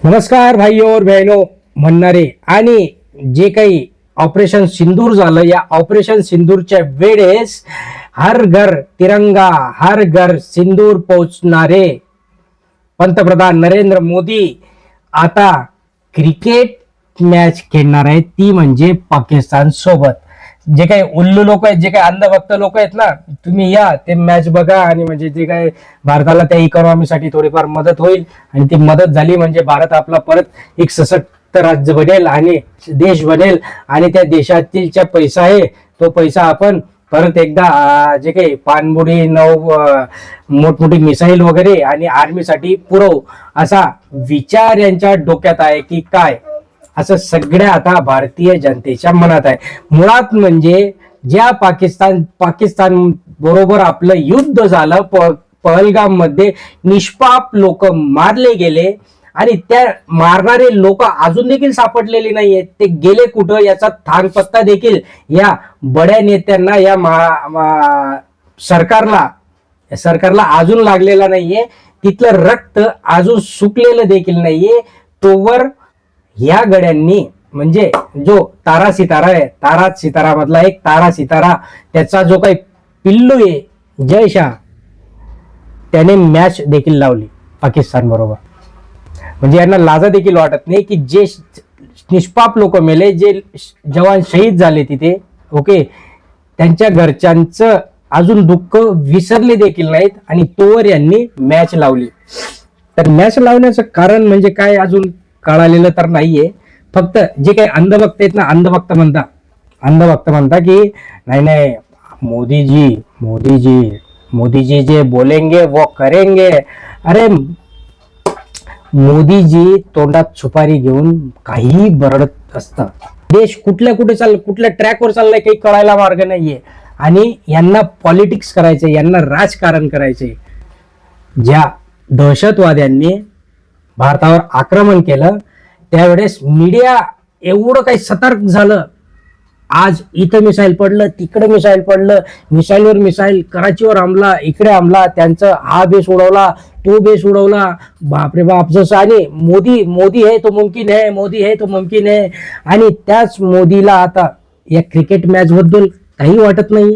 नमस्कार भाइयों और बहनों म्हणणारे आणि जे काही ऑपरेशन सिंदूर झालं या ऑपरेशन सिंदूरच्या वेळेस हर घर तिरंगा हर घर सिंदूर पोहोचणारे पंतप्रधान नरेंद्र मोदी आता क्रिकेट मॅच खेळणार आहेत, ती म्हणजे पाकिस्तान सोबत. जे काही उल्लू लोक आहेत, जे काही अंधभक्त लोक आहेत ना, तुम्ही या ते मॅच बघा आणि म्हणजे जे काही भारताला त्या इकॉनॉमीसाठी थोडीफार मदत होईल आणि ती मदत झाली म्हणजे भारत आपला परत एक सशक्त राज्य बनेल आणि देश बनेल आणि त्या देशातील जो पैसा आहे तो पैसा आपण परत एकदा जे काही पाणबुडी मोठमोठी मिसाईल वगैरे आणि आर्मीसाठी पुरवू असा विचार यांच्या डोक्यात आहे की काय, असं सगळ्या आता भारतीय जनतेच्या मनात आहे. मुळात म्हणजे ज्या पाकिस्तान बरोबर आपलं युद्ध झालं, पहलगाम मध्ये निष्पाप लोक मारले गेले आणि त्या मारणारे लोक अजून देखील सापडलेले नाहीयेत. ते गेले कुठं याचा थांगपत्ता देखील या बड्या नेत्यांना या सरकारला अजून लागलेला नाहीये. तिथलं रक्त अजून सुकलेलं देखील नाहीये. तोवर या गड्यांनी म्हणजे जो तारा सितारा आहे, तारा सितारा मधला एक तारा सितारा त्याचा जो काही पिल्लू आहे जय शाह, त्याने मॅच देखील लावली पाकिस्तान बरोबर. म्हणजे यांना लाजा देखील वाटत नाही की जे निष्पाप लोक मेले, जे जवान शहीद झाले तिथे, ओके, त्यांच्या घरच्यांचं अजून दुःख विसरले देखील नाहीत आणि तोवर यांनी मॅच लावली. तर मॅच लावण्याचं कारण म्हणजे काय अजून कळालेलं तर नाहीये. फक्त जे काही अंधभक्त आहेत ना, अंधभक्त म्हणता की नाही मोदीजी जे बोलेंगे वो करेंगे. अरे मोदीजी तोंडात सुपारी घेऊन काही बरडत असतं. देश कुठल्या ट्रॅकवर चाललाय काही कळायला मार्ग नाहीये आणि यांना पॉलिटिक्स करायचे, यांना राजकारण करायचे. ज्या दहशतवाद्यांनी भारतावर आक्रमण केलं त्यावेळेस मीडिया एवढं काही सतर्क झालं. आज इथं मिसाईल पडलं, तिकडे मिसाईल पडलं, मिसाईलवर मिसाईल, कराचीवर हमला, इकडे हमला, त्यांचं हा बेस उडवला, तो बेस उडवला, बापरे बाप. जसं आणि मोदी है तो मुमकिन है, मोदी है तो मुमकिन है. आणि त्याच मोदीला आता या क्रिकेट मॅच बद्दल काही वाटत नाही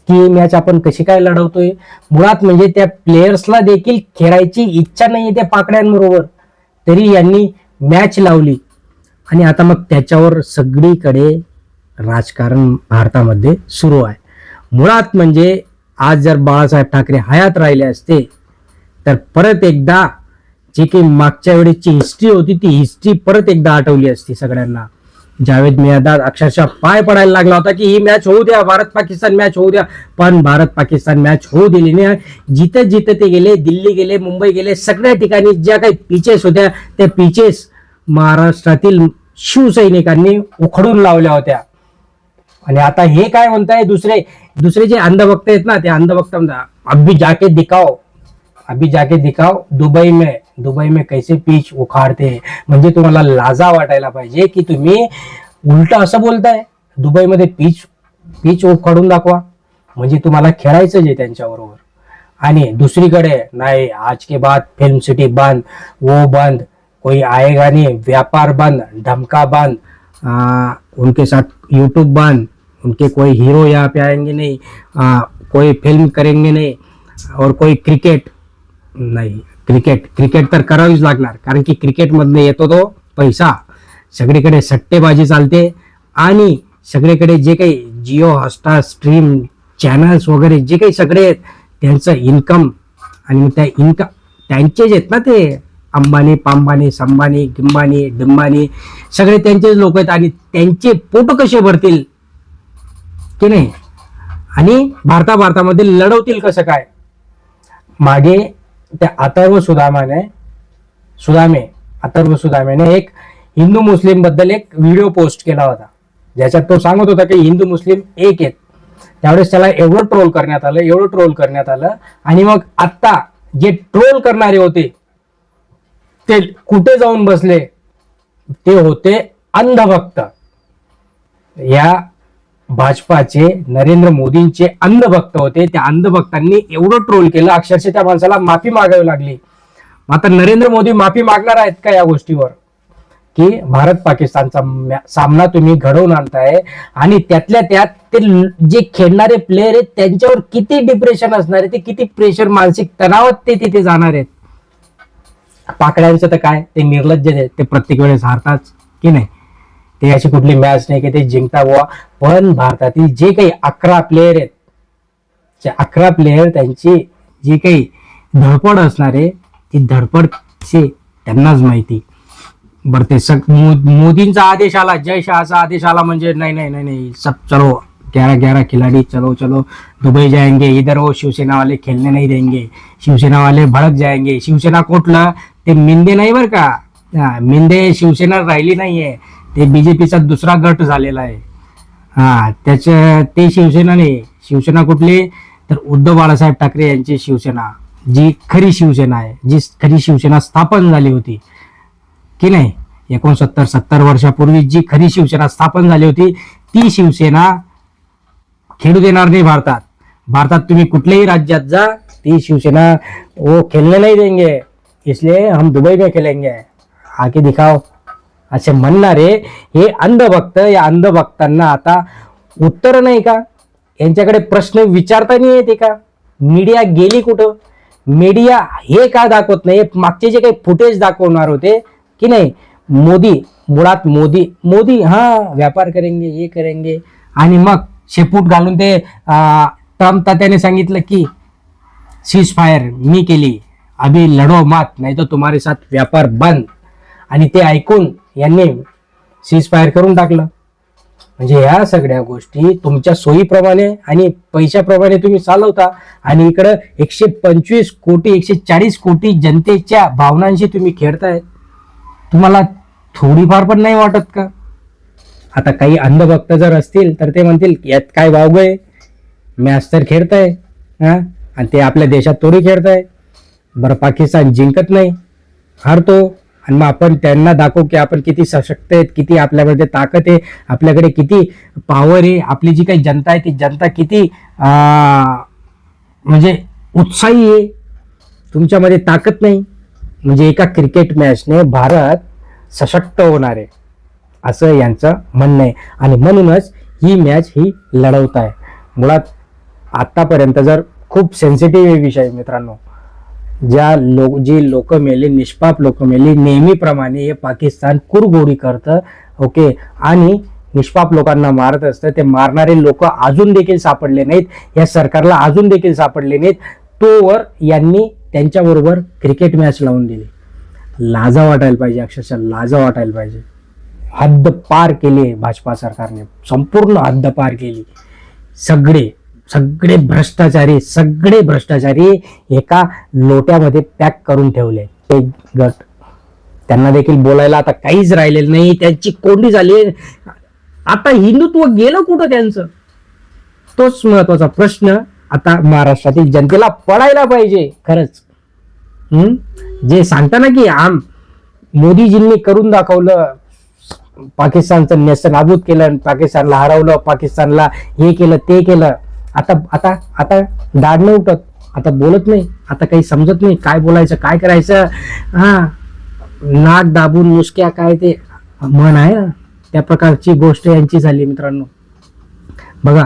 की मॅच आपण कशी काय लढवतोय. मुळात म्हणजे त्या प्लेयर्सला देखील खेळायची इच्छा नाहीये त्या पाकड्यांबरोबर, तरी यांनी मॅच लावली. आणि आता मग त्याच्यावर सगळीकडे राजकारण भारतामध्ये सुरू आहे. मुळात म्हणजे आज जर बाळासाहेब ठाकरे हयात राहिले असते तर परत एकदा जे काही मागच्या वेळेची हिस्ट्री होती ती हिस्ट्री परत एकदा आठवली असती सगळ्यांना. जावेद मियादाद अक्षरशः पाय पडायला लागला होता की ही मॅच होऊ द्या, भारत पाकिस्तान मॅच होऊ द्या. पण भारत पाकिस्तान मॅच होऊ दिली नाही. जिथं ते गेले, दिल्ली गेले, मुंबई गेले, सगळ्या ठिकाणी ज्या काही पिचेस होत्या त्या पिचेस महाराष्ट्रातील शिवसैनिकांनी उखडून लावल्या होत्या. आणि आता हे काय म्हणताय दुसरे जे अंधभक्त आहेत ना, ते अंधभक्त म्हणतात अभी जाके दिखाओ दुबई में कैसे पिच उखाड़ते. म्हणजे तुम्हाला लाजा वाटायला पाहिजे की तुम्ही उलट असं बोलताय. दुबईमध्ये पिच उखाडून दाखवा म्हणजे तुम्हाला खेळायचं जे त्यांच्याबरोबर. आणि दुसरीकडे नाही, आज के बाद फिल्म सिटी बंद, वो बंद, कोई आएगा नहीं, व्यापार बंद, धमका बंद, उनके साथ यूट्यूब बंद, उनके कोई हीरो यहाँ पे आएंगे नहीं, कोई फिल्म करेंगे नहीं, और कोई क्रिकेट नाही. क्रिकेट तर करावीच लागणार, कारण की क्रिकेटमधनं येतो तो पैसा. सगळीकडे सट्टेबाजी चालते आणि सगळीकडे जे काही जिओ हॉटस्टार स्ट्रीम चॅनल्स वगैरे जे काही सगळे आहेत त्यांचं इन्कम आणि त्या इन्कम त्यांचेच आहेत ना, ते अंबानी पांबानी संबानी गिंबानी डिंबानी सगळे त्यांचेच लोक आहेत आणि त्यांचे पोट कसे भरतील की नाही. आणि भारतामध्ये लढवतील कसं काय. मागे त्या अथर्व सुदामेने एक हिंदू मुस्लिम बद्दल एक व्हिडिओ पोस्ट केला होता ज्याच्यात तो सांगत होता की हिंदू मुस्लिम एक आहेत. त्यावेळेस त्याला एवढं ट्रोल करण्यात आलं आणि मग आता जे ट्रोल करणारे होते ते कुठे जाऊन बसले, ते होते अंधभक्त. या भाजपाचे नरेंद्र मोदींचे अंधभक्त होते. त्या अंधभक्तांनी एवढं ट्रोल केलं, अक्षरशः त्या माणसाला माफी मागावी लागली. आता नरेंद्र मोदी माफी मागणार आहेत का या गोष्टीवर, की भारत पाकिस्तानचा सामना तुम्ही घडवून आणताय आणि त्यातल्या त्यात ते जे खेळणारे प्लेयर आहेत त्यांच्यावर किती डिप्रेशन असणार आहे, ते किती प्रेशर, मानसिक तणावात ते तिथे जाणार आहेत. पाकड्यांचं तर काय, ते निर्लज्ज आहेत, ते प्रत्येक वेळेस हारतात की नाही. ते अशी कुठली मॅच नाही की ते जिंकता बुवा. पण भारतातील जे काही 11 प्लेयर आहेत, 11 प्लेयर त्यांची जी काही धडपड असणार आहे ती धडपड त्यांनाच माहिती. बरं ते मोदींचा आदेश आला, जय शहाचा आदेश आला म्हणजे नाही नाही नाही नाही सब चलो 11 खिलाड़ी चलो चलो दुबई जाएंगे, इधर वो शिवसेना वाले खेलने नहीं देंगे, शिवसेना वाले भड़क जाएंगे. शिवसेना कुठलं, ते मिंदे नाही बरं का, मिंदे शिवसेना राहिली नाहीये, ते बीजेपीचा दुसरा गट झालेला आहे. ते शिवसेना नाही. शिवसेना कुठली, तर उद्धव बाळासाहेब ठाकरे यांची शिवसेना, जी खरी शिवसेना आहे, जी खरी शिवसेना स्थापन झाली होती की नाही 69-70 वर्षापूर्वी जी खरी शिवसेना स्थापन झाली होती, ती शिवसेना खेळू देणार नाही भारतात. भारतात तुम्ही कुठल्याही राज्यात जा, ती शिवसेना वो खेलने नहीं देंगे, इसलिए हम दुबई में खेलेंगे, आके दिखाओ असे म्हणणारे हे अंधभक्त. या अंधभक्तांना आता उत्तर नाही का, यांच्याकडे प्रश्न विचारता नाही येते का, मीडिया गेली कुठं, मीडिया हे का दाखवत नाही, मागचे जे काही फुटेज दाखवणार होते की नाही, मुळात मोदी व्यापार करेंगे, हे करेंगे, आणि मग शेपूट घालून ते ट्रम्प तात्याने सांगितलं की सीज फायर मी केली, अभी लढो मात नाही तर तुम्हारे साथ व्यापार बंद, आणि ते ऐकून यांनी सीज फायर करून टाकलं. म्हणजे या सगळ्या गोष्टी तुमच्या सोयीप्रमाणे आणि पैशाप्रमाणे तुम्ही चालवता, आणि इकडं 125 कोटी 140 कोटी जनतेच्या भावनांशी तुम्ही खेळताय. तुम्हाला थोडीफार पण नाही वाटत का? आता काही अंधभक्त जर असतील तर ते म्हणतील यात काय वावगय, मॅच तर खेळताय आणि ते आपल्या देशात थोडी खेळताय. बरं पाकिस्तान जिंकत नाही, हारतो, आणि मग आपण त्यांना दाखवू की आपण किती सशक्त आहेत, किती आपल्यामध्ये ताकद आहे, आपल्याकडे किती पॉवर आहे, आपली जी काही जनता आहे ती जनता किती म्हणजे उत्साही आहे, तुमच्यामध्ये ताकद नाही. म्हणजे एका क्रिकेट मॅचने भारत सशक्त होणार आहे असं यांचं म्हणणं आहे, आणि म्हणूनच ही मॅच ही लढवत आहे. मुळात आतापर्यंत जर खूप सेन्सिटिव्ह विषय मित्रांनो, जी लोक मेली, निष्पाप लोक मेली, नेहमीप्रमाणे हे पाकिस्तान कुरघोडी करतं, ओके, आणि निष्पाप लोकांना मारत असतं. ते मारणारे लोक अजून देखील सापडले नाहीत, या सरकारला अजून देखील सापडले नाहीत, तोवर यांनी त्यांच्याबरोबर क्रिकेट मॅच लावून दिली. लाजा वाटायला पाहिजे, अक्षरशः लाजा वाटायला पाहिजे. हद्द पार केली भाजपा सरकारने, संपूर्ण हद्द पार केली. सगळे भ्रष्टाचारी एका लोट्यामध्ये पॅक करून ठेवले. ते गट, त्यांना देखील बोलायला आता काहीच राहिलेलं नाही, त्यांची कोंडी झाली. आता हिंदुत्व गेलं कुठं त्यांचं, तोच महत्वाचा प्रश्न आता महाराष्ट्रातील जनतेला पडायला पाहिजे. खरंच जे सांगता ना की मोदीजींनी करून दाखवलं, पाकिस्तानचं नेस्तनाबूत केलं, पाकिस्तानला हरवलं, पाकिस्तानला हे केलं ते केलं, आता दाढ नाही उठत, आता बोलत नाही, आता काही समजत नाही काय बोलायचं काय करायचं. नाक दाबून मुसक्या काय ते म्हण आहे ना, त्या प्रकारची गोष्ट यांची झाली मित्रांनो. बघा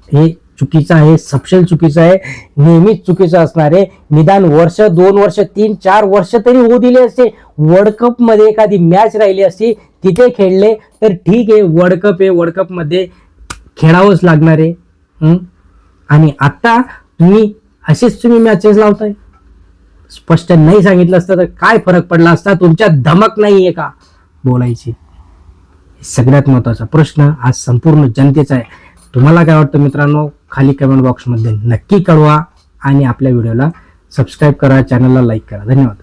हे चुकीचं आहे, सपशेल चुकीचं आहे, नेहमीच चुकीचं असणार आहे. निदान वर्ष 2 वर्ष 3-4 वर्ष तरी होऊ दिले असते. वर्ल्ड कप मध्ये एखादी मॅच राहिली असती, तिथे खेळले तर ठीक आहे, वर्ल्ड कप आहे, वर्ल्ड कप मध्ये खेळावंच लागणार आहे. आणि आता तुम्ही मॅचेस लावताय. स्पष्ट नाही सांगितलं असतं तर काय फरक पडला असता, तुमच्या धमक नाहीये का बोलायची. सगळ्यात महत्वाचा प्रश्न आज संपूर्ण जनतेचा आहे. तुम्हाला काय वाटतं मित्रांनो, खाली कमेंट बॉक्समध्ये नक्की कळवा, आणि आपल्या व्हिडिओला सबस्क्राईब करा, चॅनलला लाईक करा. धन्यवाद.